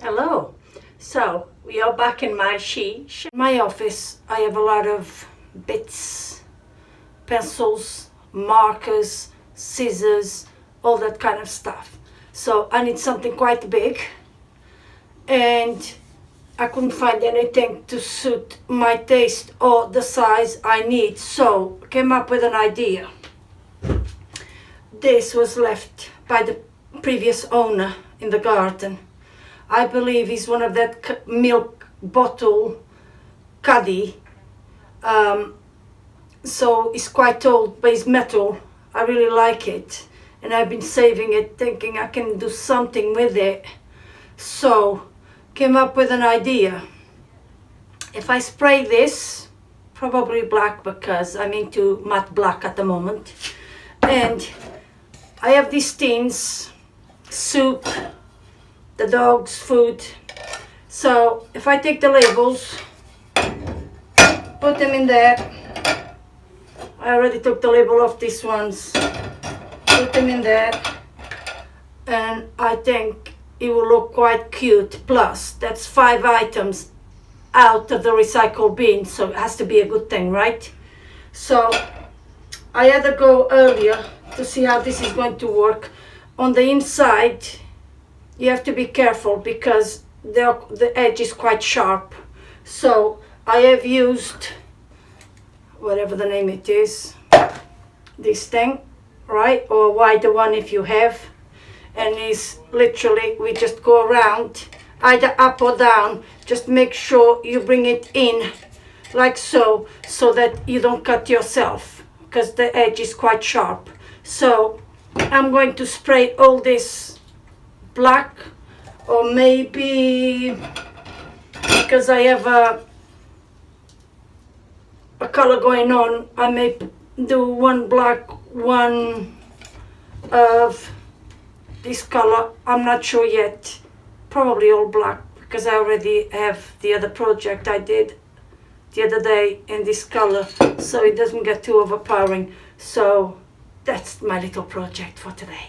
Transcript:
Hello. So we are back in my office. I have a lot of bits, pencils, markers, scissors, all that kind of stuff. So I need something quite big, and I couldn't find anything to suit my taste or the size I need. So I came up with an idea. This was left by the previous owner in the garden. I believe he's one of that milk bottle caddy. So it's quite old, but it's metal. I really like it, and I've been saving it, thinking I can do something with it. So came up with an idea. If I spray this, probably black because I'm into matte black at the moment, and I have these tins, soup, the dog's food. So if I take the labels, put them in there. I already took the label off these ones, put them in there, and I think it will look quite cute. Plus that's 5 items out of the recycle bin, so it has to be a good thing, right? So I had to go earlier to see how this is going to work. On the inside you have to be careful because the edge is quite sharp. So I have used whatever the name it is, this thing, right, or a wider one if you have, and it's literally, we just go around either up or down. Just make sure you bring it in like so, so that you don't cut yourself because the edge is quite sharp. So I'm going to spray all this black, or maybe because I have a color going on, I may do one black, one of this color. I'm not sure yet, probably all black because I already have the other project I did the other day in this color, so it doesn't get too overpowering. So that's my little project for today.